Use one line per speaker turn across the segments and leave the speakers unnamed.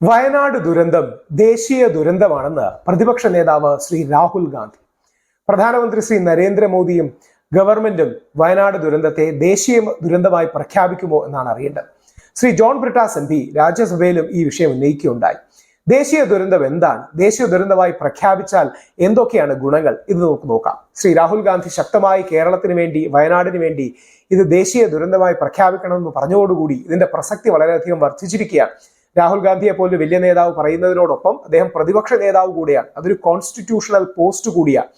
വയനാട് ദുരന്തം ദേശീയ ദുരന്തമാണെന്ന് പ്രതിപക്ഷ നേതാവ് ശ്രീ രാഹുൽ ഗാന്ധി. പ്രധാനമന്ത്രി ശ്രീ നരേന്ദ്രമോദിയും ഗവൺമെന്റും വയനാട് ദുരന്തത്തെ ദേശീയ ദുരന്തമായി പ്രഖ്യാപിക്കുമോ എന്നാണ് അറിയേണ്ടത്. ശ്രീ ജോൺ ബ്രിട്ടാസ് MP രാജ്യസഭയിലും ഈ വിഷയം ഉന്നയിക്കുകയുണ്ടായി. ദേശീയ ദുരന്തം എന്താണ്? ദേശീയ ദുരന്തമായി പ്രഖ്യാപിച്ചാൽ എന്തൊക്കെയാണ് ഗുണങ്ങൾ? ഇത് നമുക്ക് നോക്കാം. ശ്രീ രാഹുൽ ഗാന്ധി ശക്തമായി കേരളത്തിന് വേണ്ടി, വയനാടിന് വേണ്ടി ഇത് ദേശീയ ദുരന്തമായി പ്രഖ്യാപിക്കണമെന്ന് പറഞ്ഞതോടുകൂടി ഇതിന്റെ പ്രസക്തി വളരെയധികം വർദ്ധിച്ചിരിക്കുകയാണ്. രാഹുൽ ഗാന്ധിയെ പോലെ വലിയ നേതാവ് പറയുന്നതിനോടൊപ്പം അദ്ദേഹം പ്രതിപക്ഷ നേതാവ് കൂടിയാണ്. അതൊരു കോൺസ്റ്റിറ്റ്യൂഷണൽ പോസ്റ്റ് കൂടിയാണ്.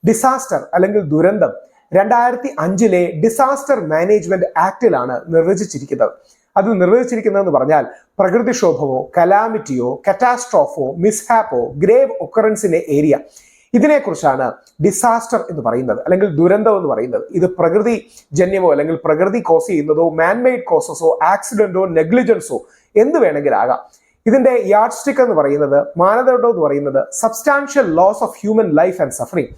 ഡിസാസ്റ്റർ അല്ലെങ്കിൽ ദുരന്തം 2005 ഡിസാസ്റ്റർ മാനേജ്മെന്റ് ആക്ടിലാണ് നിർവചിച്ചിരിക്കുന്നത്. അത് നിർവചിച്ചിരിക്കുന്നതെന്ന് പറഞ്ഞാൽ പ്രകൃതിക്ഷോഭമോ കലാമിറ്റിയോ കറ്റാസ്ട്രോഫോ മിസ്ഹാപ്പോ ഗ്രേവ് ഒക്കറൻസിന്റെ ഏരിയ, ഇതിനെക്കുറിച്ചാണ് ഡിസാസ്റ്റർ എന്ന് പറയുന്നത് അല്ലെങ്കിൽ ദുരന്തം എന്ന് പറയുന്നത്. ഇത് പ്രകൃതി ജന്യമോ അല്ലെങ്കിൽ പ്രകൃതി കോസ് ചെയ്യുന്നതോ മാൻമെയ്ഡ് കോസസോ ആക്സിഡന്റോ നെഗ്ലിജൻസോ എന്ത് വേണമെങ്കിലാകാം. ഇതിന്റെ യാർഡ് സ്റ്റിക്ക് എന്ന് പറയുന്നത്, മാനദണ്ഡം എന്ന് പറയുന്നത് substantial loss of human life and suffering.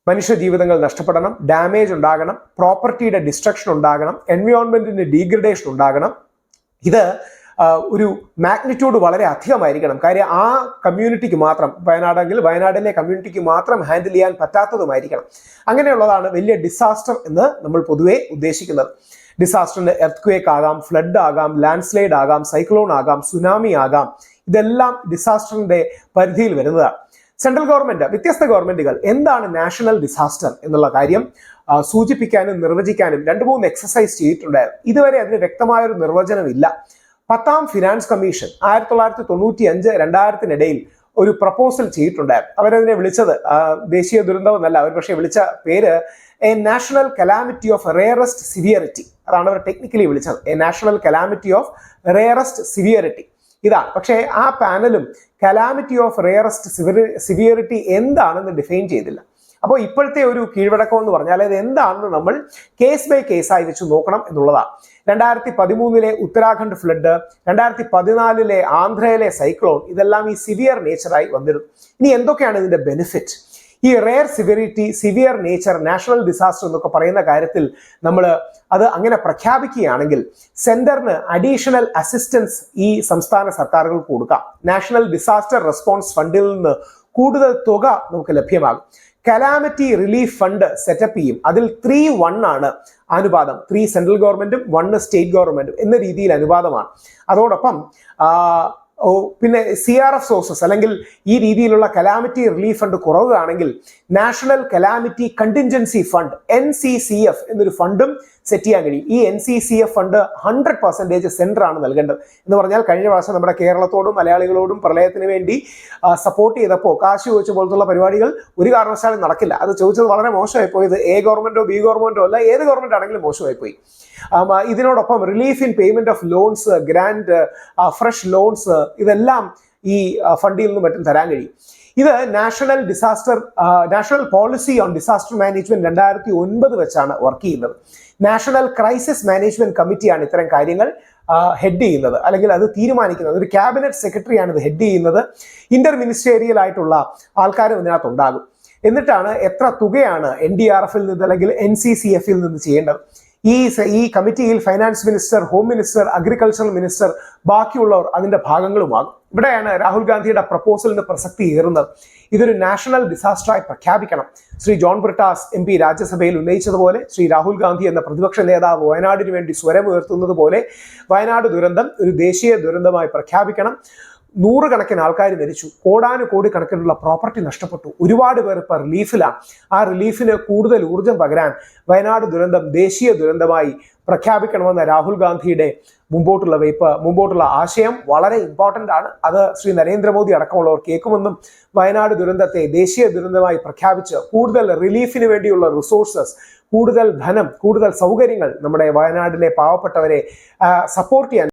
മനുഷ്യ ജീവിതങ്ങൾ നഷ്ടപ്പെടണം, ഡാമേജ് ഉണ്ടാകണം, പ്രോപ്പർട്ടിയുടെ ഡിസ്ട്രക്ഷൻ ഉണ്ടാകണം, എൻവയോൺമെന്റിന്റെ ഡീഗ്രഡേഷൻ ഉണ്ടാകണം. ഇത് ഒരു മാഗ്നിറ്റ്യൂഡ് വളരെ അധികമായിരിക്കണം. കാര്യം ആ കമ്മ്യൂണിറ്റിക്ക് മാത്രം, വയനാടെങ്കിൽ വയനാടിലെ കമ്മ്യൂണിറ്റിക്ക് മാത്രം ഹാൻഡിൽ ചെയ്യാൻ പറ്റാത്തതുമായിരിക്കണം. അങ്ങനെയുള്ളതാണ് വലിയ ഡിസാസ്റ്റർ എന്ന് നമ്മൾ പൊതുവെ ഉദ്ദേശിക്കുന്നത്. ഡിസാസ്റ്ററിന് എർത്ത്ക്വേക്ക് ആകാം, ഫ്ലഡ് ആകാം, ലാൻഡ്സ്ലൈഡ് ആകാം, സൈക്ലോൺ ആകാം, സുനാമി ആകാം. ഇതെല്ലാം ഡിസാസ്റ്ററിന്റെ പരിധിയിൽ വരുന്നതാണ്. സെൻട്രൽ ഗവൺമെന്റ്, വ്യത്യസ്ത ഗവൺമെന്റുകൾ എന്താണ് നാഷണൽ ഡിസാസ്റ്റർ എന്നുള്ള കാര്യം സൂചിപ്പിക്കാനും നിർവചിക്കാനും 2-3 എക്സസൈസ് ചെയ്തിട്ടുണ്ടായിരുന്നു. ഇതുവരെ അതിന് വ്യക്തമായൊരു നിർവചനമില്ല. 10ാം ഫിനാൻസ് കമ്മീഷൻ 1995-2000 ഒരു പ്രപ്പോസൽ ചെയ്തിട്ടുണ്ടായിരുന്നു. അവരതിനെ വിളിച്ചത് ദേശീയ ദുരന്തം എന്നല്ല, അവർ പക്ഷേ വിളിച്ച പേര് A national calamity of rarest severity. അതാണ് അവർ ടെക്നിക്കലി വിളിച്ചത്, A national calamity of rarest severity. ഇതാണ്. പക്ഷേ ആ പാനലും കലാമിറ്റി ഓഫ് റെയറസ്റ്റ് സിവിയറിറ്റി എന്താണെന്ന് ഡിഫൈൻ ചെയ്തില്ല. അപ്പോൾ ഇപ്പോഴത്തെ ഒരു കീഴ്വഴക്കം എന്ന് പറഞ്ഞാൽ ഇത് എന്താണെന്ന് നമ്മൾ കേസ് ബൈ കേസായി വെച്ച് നോക്കണം എന്നുള്ളതാണ്. 2013 ഉത്തരാഖണ്ഡ് ഫ്ലഡ്, 2014 ആന്ധ്രയിലെ സൈക്ലോൺ, ഇതെല്ലാം ഈ സിവിയർ നേച്ചറായി വന്നിരുന്നു. ഇനി എന്തൊക്കെയാണ് ഇതിന്റെ ബെനിഫിറ്റ്? ഈ rare severity, severe nature, national disaster എന്നൊക്കെ പറയുന്ന കാര്യത്തിൽ നമ്മൾ അത് അങ്ങനെ പ്രഖ്യാപിക്കുകയാണെങ്കിൽ സെന്ററിന് അഡീഷണൽ അസിസ്റ്റൻസ് ഈ സംസ്ഥാന സർക്കാരുകൾക്ക് കൊടുക്കാം. നാഷണൽ ഡിസാസ്റ്റർ റെസ്പോൺസ് ഫണ്ടിൽ നിന്ന് കൂടുതൽ തുക നമുക്ക് ലഭ്യമാകും. കലാമിറ്റി റിലീഫ് ഫണ്ട് സെറ്റപ്പ് ചെയ്യും. അതിൽ 3-1 ആണ് അനുപാതം. 3 സെൻട്രൽ ഗവൺമെന്റും 1 സ്റ്റേറ്റ് ഗവൺമെന്റും എന്ന രീതിയിൽ അനുപാതമാണ്. അതോടൊപ്പം പിന്നെ CRF സോഴ്സസ് അല്ലെങ്കിൽ ഈ രീതിയിലുള്ള കലാമിറ്റി റിലീഫ് ഫണ്ട് കുറവുകയാണെങ്കിൽ national calamity contingency fund NCCF എന്നൊരു ഫണ്ടും സെറ്റ് ചെയ്യാൻ കഴിയും. ഈ NCCF ഫണ്ട് 100% സെൻറ്ററാണ് നൽകേണ്ടത്. എന്ന് പറഞ്ഞാൽ കഴിഞ്ഞ പ്രാവശ്യം നമ്മുടെ കേരളത്തോടും മലയാളികളോടും പ്രളയത്തിന് വേണ്ടി സപ്പോർട്ട് ചെയ്തപ്പോൾ കാശ് ചോദിച്ച പോലത്തുള്ള പരിപാടികൾ ഒരു കാരണവശാലും നടക്കില്ല. അത് ചോദിച്ചത് വളരെ മോശമായി പോയത് A ഗവൺമെന്റോ B ഗവൺമെന്റോ അല്ല, ഏത് ഗവൺമെന്റ് ആണെങ്കിലും മോശമായി പോയി. ഇതിനോടൊപ്പം relief in payment of loans, grand, fresh loans, ഇതെല്ലാം ഈ ഫണ്ടിൽ നിന്നും മറ്റും തരാൻ കഴിയും. ഇത് national policy on disaster management 2009 വെച്ചാണ് വർക്ക് ചെയ്യുന്നത്. നാഷണൽ ക്രൈസിസ് മാനേജ്മെന്റ് കമ്മിറ്റിയാണ് ഇത്തരം കാര്യങ്ങൾ ഹെഡ് ചെയ്യുന്നത് അല്ലെങ്കിൽ അത് തീരുമാനിക്കുന്നത്. ഒരു ക്യാബിനറ്റ് സെക്രട്ടറിയാണ് ഇത് ഹെഡ് ചെയ്യുന്നത്. ഇന്റർ മിനിസ്റ്റേറിയൽ ആയിട്ടുള്ള ആൾക്കാരും ഇതിനകത്ത് ഉണ്ടാകും. എന്നിട്ടാണ് എത്ര തുകയാണ് NDRFൽ നിന്ന് അല്ലെങ്കിൽ NCCFൽ നിന്ന് ചെയ്യേണ്ടത്. ഈ കമ്മിറ്റിയിൽ finance minister, home minister, agricultural minister, ബാക്കിയുള്ളവർ അതിന്റെ ഭാഗങ്ങളുമാകും. ഇവിടെയാണ് രാഹുൽ ഗാന്ധിയുടെ പ്രപ്പോസലിന് പ്രസക്തി ഏറുന്നത്. ഇതൊരു നാഷണൽ ഡിസാസ്റ്ററായി പ്രഖ്യാപിക്കണം. ശ്രീ ജോൺ ബ്രിട്ടാസ് MP രാജ്യസഭയിൽ ഉന്നയിച്ചതുപോലെ, ശ്രീ രാഹുൽ ഗാന്ധി എന്ന പ്രതിപക്ഷ നേതാവ് വയനാടിന് വേണ്ടി സ്വരമുയർത്തുന്നത് പോലെ വയനാട് ദുരന്തം ഒരു ദേശീയ ദുരന്തമായി പ്രഖ്യാപിക്കണം. 100 കണക്കിന് ആൾക്കാർ മരിച്ചു, കോടാനുകോടി കണക്കിനുള്ള പ്രോപ്പർട്ടി നഷ്ടപ്പെട്ടു, ഒരുപാട് പേർ ഇപ്പോൾ റിലീഫിലാണ്. ആ റിലീഫിന് കൂടുതൽ ഊർജം പകരാൻ വയനാട് ദുരന്തം ദേശീയ ദുരന്തമായി പ്രഖ്യാപിക്കണമെന്ന രാഹുൽ ഗാന്ധിയുടെ മുമ്പോട്ടുള്ള ആശയം വളരെ ഇമ്പോർട്ടൻ്റ് ആണ്. അത് ശ്രീ നരേന്ദ്രമോദി അടക്കമുള്ളവർ കേൾക്കുമെന്നും വയനാട് ദുരന്തത്തെ ദേശീയ ദുരന്തമായി പ്രഖ്യാപിച്ച് കൂടുതൽ റിലീഫിന് വേണ്ടിയുള്ള റിസോഴ്സസ്, കൂടുതൽ ധനം, കൂടുതൽ സൗകര്യങ്ങൾ നമ്മുടെ വയനാട്ടിലെ പാവപ്പെട്ടവരെ സപ്പോർട്ട് ചെയ്യാൻ